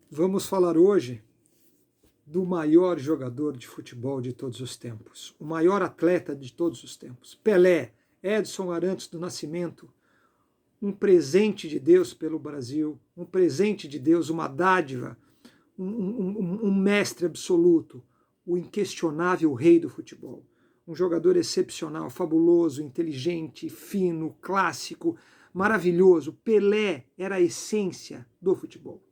Vamos falar hoje do maior jogador de futebol de todos os tempos, o maior atleta de todos os tempos, Pelé, Edson Arantes do Nascimento, um presente de Deus pelo Brasil, um presente de Deus, uma dádiva, um mestre absoluto, o inquestionável rei do futebol. Um jogador excepcional, fabuloso, inteligente, fino, clássico, maravilhoso. Pelé era a essência do futebol.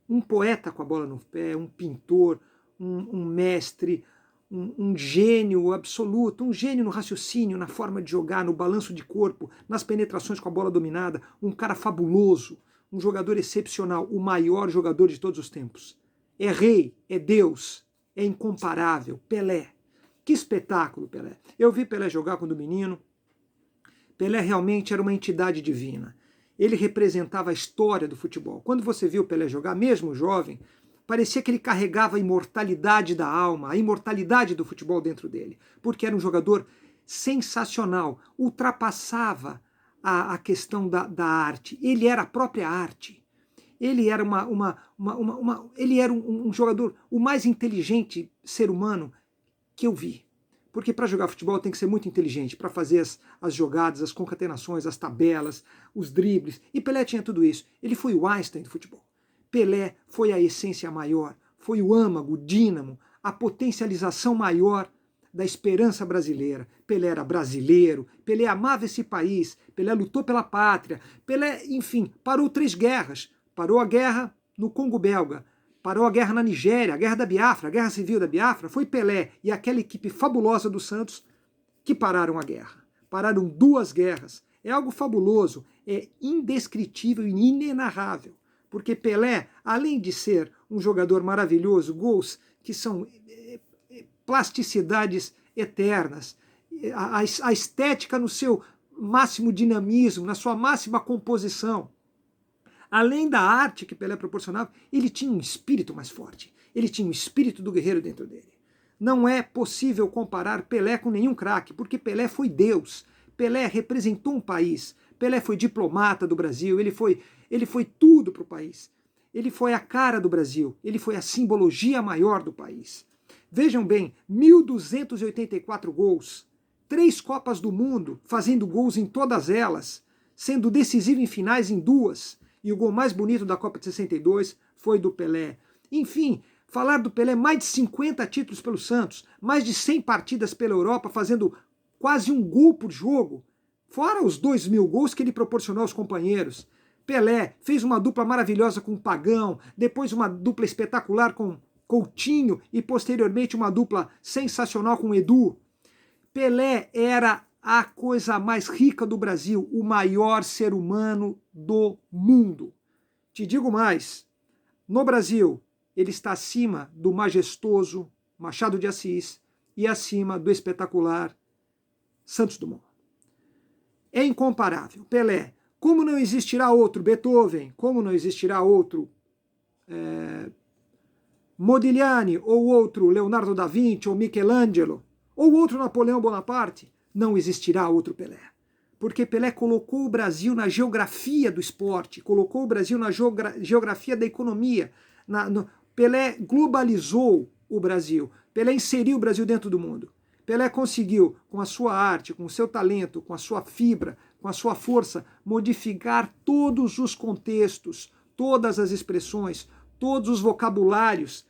Um poeta com a bola no pé, um pintor, um mestre, um gênio absoluto, um gênio no raciocínio, na forma de jogar, no balanço de corpo, nas penetrações com a bola dominada, um cara fabuloso, um jogador excepcional, o maior jogador de todos os tempos. É rei, é Deus, é incomparável, Pelé. Que espetáculo, Pelé. Eu vi Pelé jogar quando menino. Pelé realmente era uma entidade divina. Ele representava a história do futebol. Quando você viu Pelé jogar, mesmo jovem, parecia que ele carregava a imortalidade da alma, a imortalidade do futebol dentro dele, porque era um jogador sensacional, ultrapassava a questão da arte. Ele era a própria arte. Ele era ele era um jogador, o mais inteligente ser humano que eu vi. Porque para jogar futebol tem que ser muito inteligente, para fazer as jogadas, as concatenações, as tabelas, os dribles. E Pelé tinha tudo isso. Ele foi o Einstein do futebol. Pelé foi a essência maior, foi o âmago, o dínamo, a potencialização maior da esperança brasileira. Pelé era brasileiro, Pelé amava esse país, Pelé lutou pela pátria, Pelé, enfim, parou 3 guerras. Parou a guerra no Congo belga, parou a guerra na Nigéria, a guerra da Biafra, a guerra civil da Biafra, foi Pelé e aquela equipe fabulosa do Santos que pararam a guerra. Pararam 2 guerras. É algo fabuloso, é indescritível e inenarrável. Porque Pelé, além de ser um jogador maravilhoso, gols que são plasticidades eternas, a estética no seu máximo dinamismo, na sua máxima composição, além da arte que Pelé proporcionava, ele tinha um espírito mais forte. Ele tinha o espírito do guerreiro dentro dele. Não é possível comparar Pelé com nenhum craque, porque Pelé foi Deus. Pelé representou um país. Pelé foi diplomata do Brasil, ele foi tudo para o país. Ele foi a cara do Brasil, ele foi a simbologia maior do país. Vejam bem, 1.284 gols, 3 Copas do Mundo, fazendo gols em todas elas, sendo decisivo em finais em 2. E o gol mais bonito da Copa de 62 foi do Pelé. Enfim, falar do Pelé, mais de 50 títulos pelo Santos, mais de 100 partidas pela Europa, fazendo quase um gol por jogo, fora os 2.000 gols que ele proporcionou aos companheiros. Pelé fez uma dupla maravilhosa com o Pagão, depois uma dupla espetacular com Coutinho e posteriormente uma dupla sensacional com Edu. Pelé era a coisa mais rica do Brasil, o maior ser humano do mundo. Te digo mais, no Brasil, ele está acima do majestoso Machado de Assis e acima do espetacular Santos Dumont. É incomparável. Pelé, como não existirá outro Beethoven, como não existirá outro Modigliani, ou outro Leonardo da Vinci, ou Michelangelo, ou outro Napoleão Bonaparte, não existirá outro Pelé. Porque Pelé colocou o Brasil na geografia do esporte, colocou o Brasil na geografia da economia. Pelé globalizou o Brasil. Pelé inseriu o Brasil dentro do mundo. Pelé conseguiu, com a sua arte, com o seu talento, com a sua fibra, com a sua força, modificar todos os contextos, todas as expressões, todos os vocabulários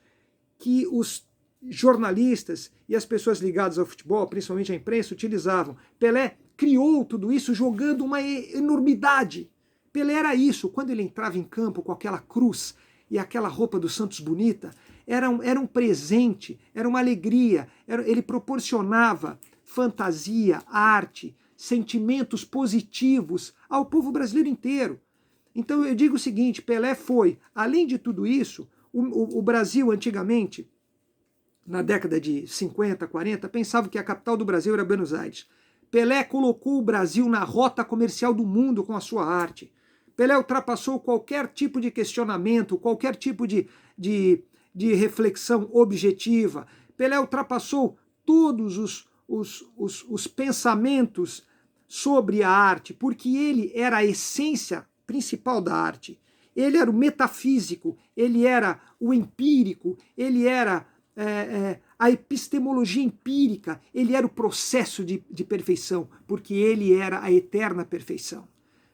que os jornalistas e as pessoas ligadas ao futebol, principalmente a imprensa, utilizavam. Pelé criou tudo isso jogando uma enormidade. Pelé era isso. Quando ele entrava em campo com aquela cruz e aquela roupa do Santos bonita, era um presente, era uma alegria. Ele proporcionava fantasia, arte, sentimentos positivos ao povo brasileiro inteiro. Então eu digo o seguinte, Pelé foi, além de tudo isso, o Brasil antigamente, na década de 50, 40, pensava que a capital do Brasil era Buenos Aires. Pelé colocou o Brasil na rota comercial do mundo com a sua arte. Pelé ultrapassou qualquer tipo de questionamento, qualquer tipo de reflexão objetiva. Pelé ultrapassou todos os pensamentos sobre a arte, porque ele era a essência principal da arte. Ele era o metafísico, ele era o empírico, ele era a epistemologia empírica, ele era o processo de perfeição, porque ele era a eterna perfeição.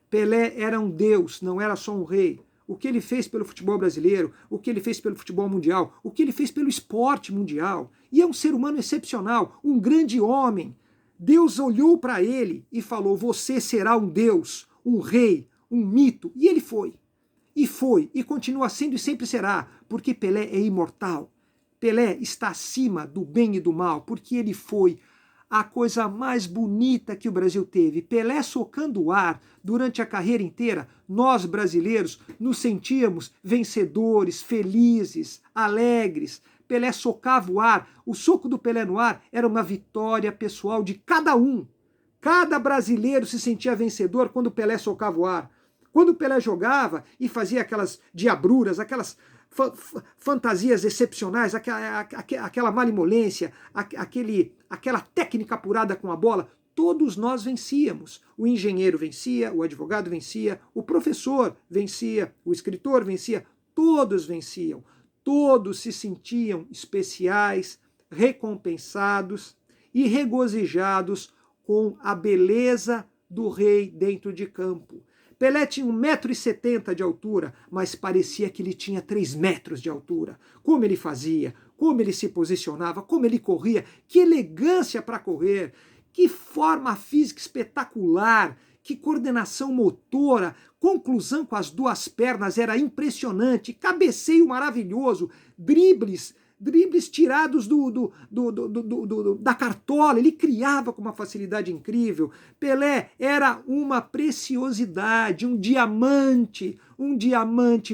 Pelé era um deus, não era só um rei. O que ele fez pelo futebol brasileiro, o que ele fez pelo futebol mundial, o que ele fez pelo esporte mundial. E é um ser humano excepcional, um grande homem. Deus olhou para ele e falou: você será um deus, um rei, um mito. E ele foi. E continua sendo e sempre será, porque Pelé é imortal. Pelé está acima do bem e do mal, porque ele foi a coisa mais bonita que o Brasil teve. Pelé socando o ar durante a carreira inteira, nós brasileiros nos sentíamos vencedores, felizes, alegres. Pelé socava o ar, o soco do Pelé no ar era uma vitória pessoal de cada um. Cada brasileiro se sentia vencedor quando o Pelé socava o ar. Quando o Pelé jogava e fazia aquelas diabruras, aquelas fantasias excepcionais, aquela malemolência, aquela técnica apurada com a bola, todos nós vencíamos. O engenheiro vencia, o advogado vencia, o professor vencia, o escritor vencia, todos venciam. Todos se sentiam especiais, recompensados e regozijados com a beleza do rei dentro de campo. Pelé tinha 1,70 m de altura, mas parecia que ele tinha 3 metros de altura. Como ele fazia, como ele se posicionava, como ele corria, que elegância para correr, que forma física espetacular, que coordenação motora, conclusão com as duas pernas era impressionante, cabeceio maravilhoso, dribles tirados da cartola, ele criava com uma facilidade incrível. Pelé era uma preciosidade, um diamante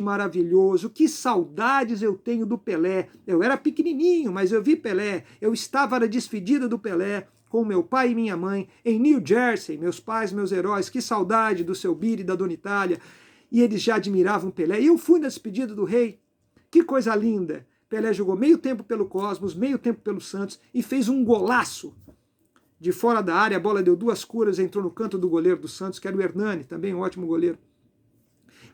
maravilhoso. Que saudades eu tenho do Pelé. Eu era pequenininho, mas eu vi Pelé, eu estava na despedida do Pelé, com meu pai e minha mãe, em New Jersey, meus pais, meus heróis, que saudade do seu Billy e da Dona Itália, e eles já admiravam Pelé. E eu fui na despedida do rei, que coisa linda. Pelé jogou meio tempo pelo Cosmos, meio tempo pelo Santos e fez um golaço de fora da área. A bola deu 2 curas, entrou no canto do goleiro do Santos, que era o Hernani, também um ótimo goleiro.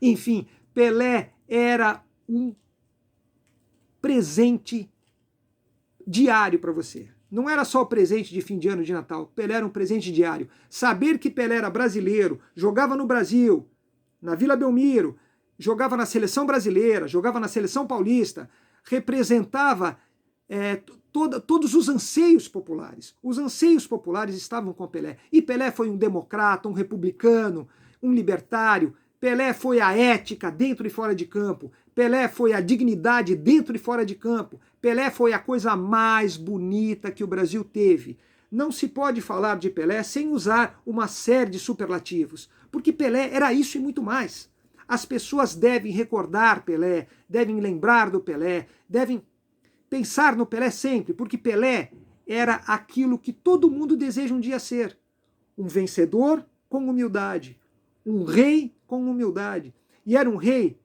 Enfim, Pelé era um presente diário para você. Não era só o presente de fim de ano, de Natal. Pelé era um presente diário. Saber que Pelé era brasileiro, jogava no Brasil, na Vila Belmiro, jogava na seleção brasileira, jogava na seleção paulista, representava todos os anseios populares. Os anseios populares estavam com Pelé. E Pelé foi um democrata, um republicano, um libertário. Pelé foi a ética dentro e fora de campo. Pelé foi a dignidade dentro e fora de campo. Pelé foi a coisa mais bonita que o Brasil teve. Não se pode falar de Pelé sem usar uma série de superlativos, porque Pelé era isso e muito mais. As pessoas devem recordar Pelé, devem lembrar do Pelé, devem pensar no Pelé sempre, porque Pelé era aquilo que todo mundo deseja um dia ser. Um vencedor com humildade, um rei com humildade. E era um rei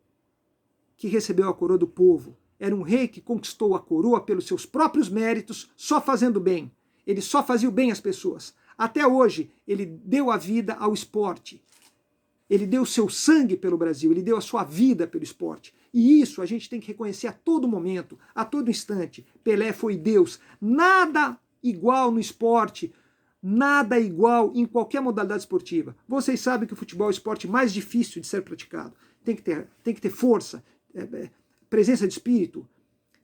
que recebeu a coroa do povo. Era um rei que conquistou a coroa pelos seus próprios méritos, só fazendo bem. Ele só fazia o bem às pessoas. Até hoje, ele deu a vida ao esporte. Ele deu o seu sangue pelo Brasil, ele deu a sua vida pelo esporte. E isso a gente tem que reconhecer a todo momento, a todo instante. Pelé foi Deus. Nada igual no esporte, nada igual em qualquer modalidade esportiva. Vocês sabem que o futebol é o esporte mais difícil de ser praticado. Tem que ter força, presença de espírito,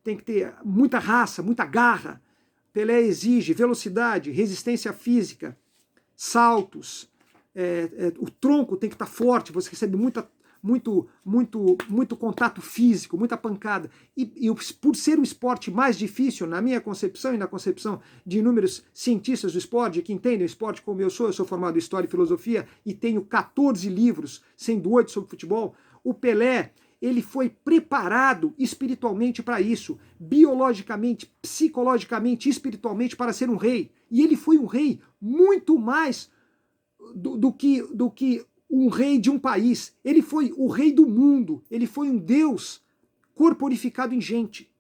tem que ter muita raça, muita garra. Pelé exige velocidade, resistência física, saltos, o tronco tem que estar forte, você recebe muito contato físico, muita pancada. E por ser o esporte mais difícil, na minha concepção e na concepção de inúmeros cientistas do esporte, que entendem o esporte como eu sou formado em História e Filosofia e tenho 14 livros, sendo 8 sobre futebol, o Pelé, ele foi preparado espiritualmente para isso, biologicamente, psicologicamente, espiritualmente para ser um rei. E ele foi um rei muito mais do que um rei de um país. Ele foi o rei do mundo. Ele foi um Deus corporificado em gente.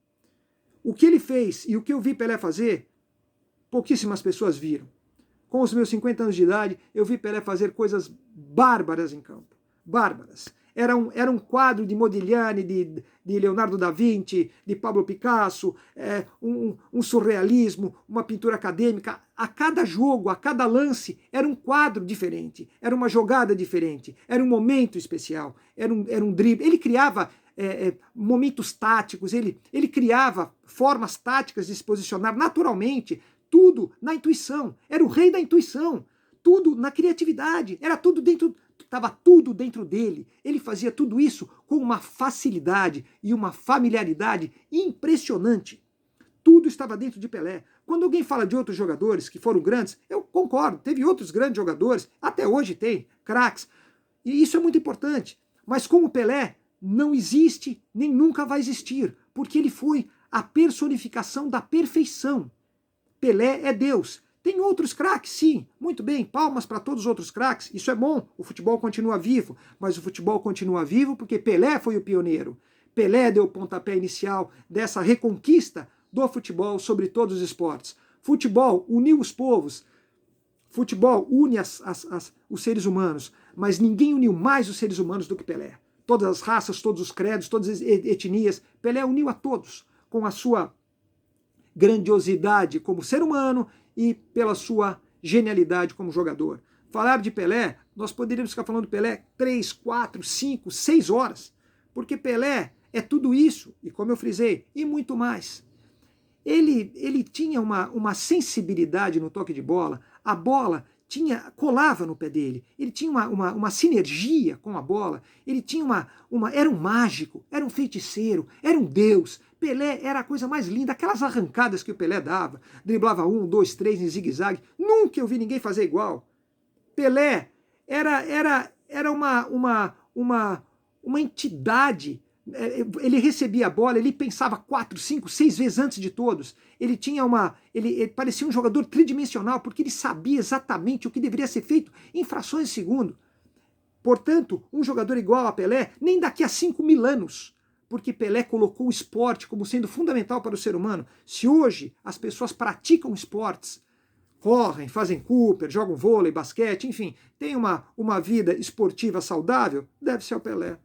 O que ele fez e o que eu vi Pelé fazer, pouquíssimas pessoas viram. Com os meus 50 anos de idade, eu vi Pelé fazer coisas bárbaras em campo. Bárbaras. era um quadro de Modigliani, de Leonardo da Vinci, de Pablo Picasso, um surrealismo, uma pintura acadêmica. A cada jogo, a cada lance, era um quadro diferente, era uma jogada diferente, era um momento especial, era um drible. Ele criava momentos táticos, ele criava formas táticas de se posicionar naturalmente, tudo na intuição. Era o rei da intuição, tudo na criatividade, era tudo dentro, estava tudo dentro dele. Ele fazia tudo isso com uma facilidade e uma familiaridade impressionante. Tudo estava dentro de Pelé. Quando alguém fala de outros jogadores que foram grandes, eu concordo, teve outros grandes jogadores, até hoje tem, craques, e isso é muito importante. Mas como Pelé, não existe, nem nunca vai existir, porque ele foi a personificação da perfeição. Pelé é Deus. Tem outros craques, sim, muito bem, palmas para todos os outros craques, isso é bom, o futebol continua vivo, mas o futebol continua vivo porque Pelé foi o pioneiro. Pelé deu o pontapé inicial dessa reconquista do futebol sobre todos os esportes. Futebol uniu os povos, futebol une os seres humanos, mas ninguém uniu mais os seres humanos do que Pelé. Todas as raças, todos os credos, todas as etnias, Pelé uniu a todos com a sua grandiosidade como ser humano e pela sua genialidade como jogador. Falar de Pelé, nós poderíamos ficar falando de Pelé 3, 4, 5, 6 horas, porque Pelé é tudo isso, e como eu frisei, e muito mais. Ele tinha uma sensibilidade no toque de bola, a bola colava no pé dele, ele tinha uma sinergia com a bola, ele tinha era um mágico, era um feiticeiro, era um deus. Pelé era a coisa mais linda, aquelas arrancadas que o Pelé dava, driblava 1, 2, 3 em zigue-zague, nunca eu vi ninguém fazer igual. Pelé era uma entidade. Ele recebia a bola, ele pensava 4, 5, 6 vezes antes de todos. Ele tinha ele parecia um jogador tridimensional, porque ele sabia exatamente o que deveria ser feito em frações de segundo. Portanto, um jogador igual a Pelé, nem daqui a 5.000 anos, porque Pelé colocou o esporte como sendo fundamental para o ser humano. Se hoje as pessoas praticam esportes, correm, fazem Cooper, jogam vôlei, basquete, enfim, têm uma vida esportiva saudável, deve ser o Pelé.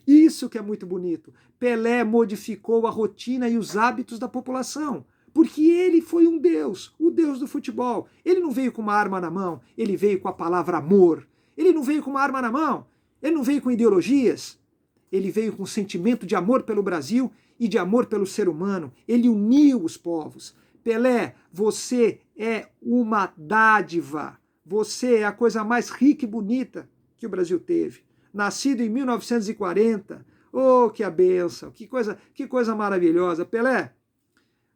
Isso que é muito bonito. Pelé modificou a rotina e os hábitos da população, porque ele foi um deus, o deus do futebol. Ele não veio com uma arma na mão, ele veio com a palavra amor. Ele não veio com uma arma na mão, ele não veio com ideologias. Ele veio com um sentimento de amor pelo Brasil e de amor pelo ser humano. Ele uniu os povos. Pelé, você é uma dádiva. Você é a coisa mais rica e bonita que o Brasil teve. Nascido em 1940. Oh, que a bênção, que coisa maravilhosa. Pelé,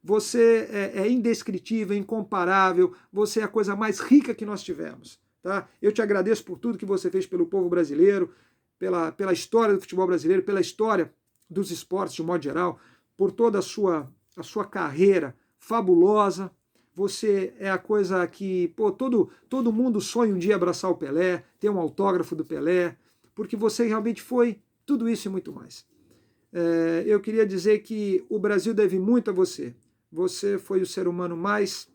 você é indescritível, incomparável, você é a coisa mais rica que nós tivemos. Tá? Eu te agradeço por tudo que você fez pelo povo brasileiro, pela história do futebol brasileiro, pela história dos esportes de modo geral, por toda a sua carreira fabulosa. Você é a coisa que todo mundo sonha um dia abraçar o Pelé, ter um autógrafo do Pelé, porque você realmente foi tudo isso e muito mais. Eu queria dizer que o Brasil deve muito a você. Você foi o ser humano mais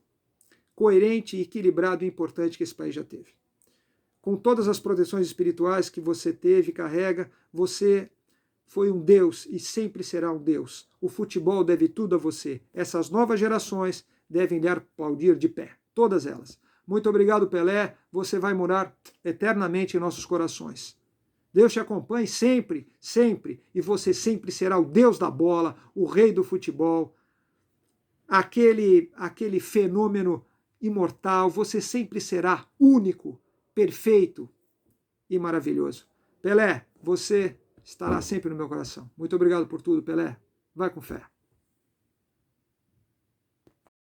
coerente, equilibrado e importante que esse país já teve. Com todas as proteções espirituais que você teve e carrega, você foi um Deus e sempre será um Deus. O futebol deve tudo a você. Essas novas gerações devem lhe aplaudir de pé, todas elas. Muito obrigado, Pelé. Você vai morar eternamente em nossos corações. Deus te acompanhe sempre, sempre, e você sempre será o Deus da bola, o rei do futebol, aquele fenômeno imortal. Você sempre será único, perfeito e maravilhoso. Pelé, você estará sempre no meu coração. Muito obrigado por tudo, Pelé. Vai com fé.